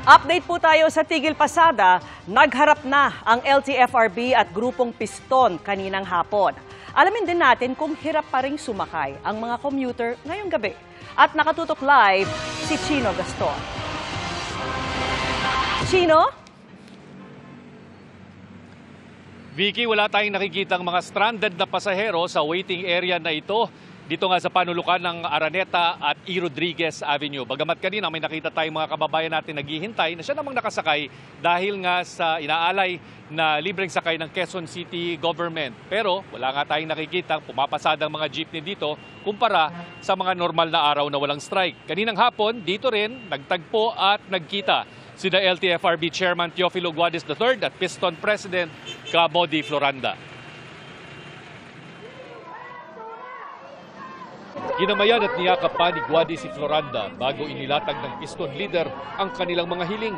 Update po tayo sa Tigil Pasada. Nagharap na ang LTFRB at grupong Piston kaninang hapon. Alamin din natin kung hirap pa ring sumakay ang mga commuter ngayong gabi. At nakatutok live si Chino Gaston. Chino? Vicky, wala tayong nakikitang mga stranded na pasahero sa waiting area na ito. Dito nga sa panulukan ng Araneta at E. Rodriguez Avenue. Bagamat kanina may nakita tayong mga kababayan natin naghihintay na siya namang nakasakay dahil nga sa inaalay na libreng sakay ng Quezon City government. Pero wala nga tayong nakikitang pumapasadang mga jeepney dito kumpara sa mga normal na araw na walang strike. Kaninang hapon, dito rin nagtagpo at nagkita sina LTFRB Chairman Teofilo Guadis III at Piston President Cabody Floranda. Ginamayan at niyakap pa ni Guadis si Floranda bago inilatag ng Piston leader ang kanilang mga hiling.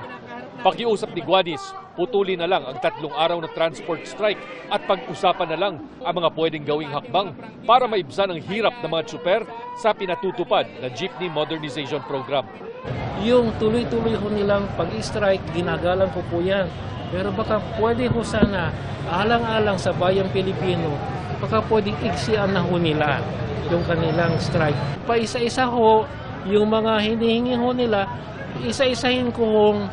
Pakiusap ni Guadis, putulin na lang ang 3 araw na transport strike at pag-usapan na lang ang mga pwedeng gawing hakbang para maibsan ang hirap ng mga tsuper sa pinatutupad na Jeepney Modernization Program. Yung tuloy-tuloy ho nilang pag-strike, ginagalang ko po yan. Pero baka pwede ho sana, alang-alang sa bayang Pilipino, baka pwedeng igsian na ho nila yung kanilang strike. Paisa-isa ho, yung mga hinihingi ho nila, isa-isahin ko hong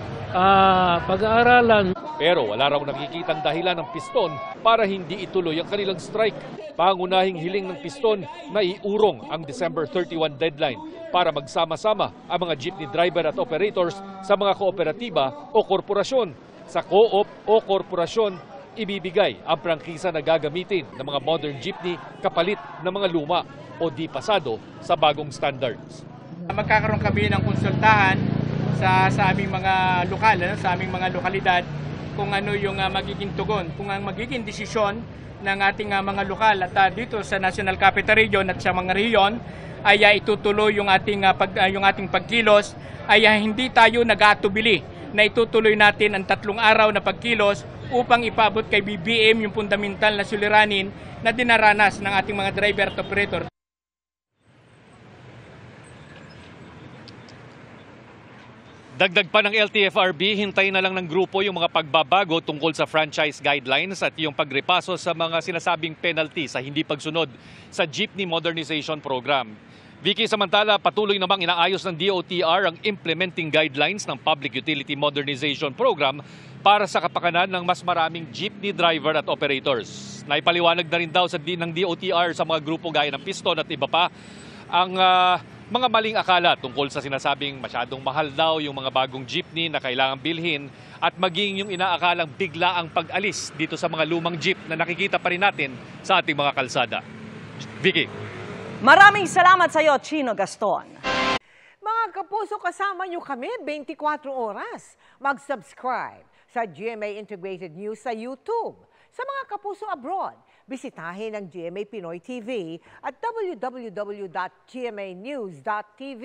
pag-aaralan. Pero wala raw nakikitang dahilan ng Piston para hindi ituloy ang kanilang strike. Pangunahing hiling ng Piston na iurong ang December 31 deadline para magsama-sama ang mga jeepney driver at operators sa mga kooperatiba o korporasyon. Sa co-op o korporasyon, ibibigay ang prangkisa na gagamitin ng mga modern jeepney kapalit ng mga luma o di pasado sa bagong standards. Magkakaroon kami ng konsultahan sa aming mga lokal, sa aming mga lokalidad kung ano yung magiging tugon, kung ang magiging desisyon ng ating mga lokal at dito sa National Capital Region at sa mga rehiyon ay itutuloy yung ating pagkilos ay hindi tayo nag-aatubili na itutuloy natin ang 3 araw na pagkilos upang ipaabot kay BBM yung fundamental na suliranin na dinaranas ng ating mga driver at operator. Dagdag pa ng LTFRB, hintayin na lang ng grupo yung mga pagbabago tungkol sa franchise guidelines at yung pagrepaso sa mga sinasabing penalty sa hindi pagsunod sa Jeepney Modernization Program. Vicky, samantala patuloy namang inaayos ng DOTR ang implementing guidelines ng Public Utility Modernization Program para sa kapakanan ng mas maraming jeepney driver at operators. Naipaliwanag na rin daw ng DOTR sa mga grupo gaya ng Piston at iba pa ang mga maling akala tungkol sa sinasabing masyadong mahal daw yung mga bagong jeepney na kailangang bilhin at maging yung inaakalang bigla ang pag-alis dito sa mga lumang jeep na nakikita pa rin natin sa ating mga kalsada. Vicky. Maraming salamat sa iyo, Chino Gaston. Mga kapuso, kasama niyo kami 24 oras. Mag-subscribe sa GMA Integrated News sa YouTube. Sa mga kapuso abroad, bisitahin ang GMA Pinoy TV at www.gmanews.tv.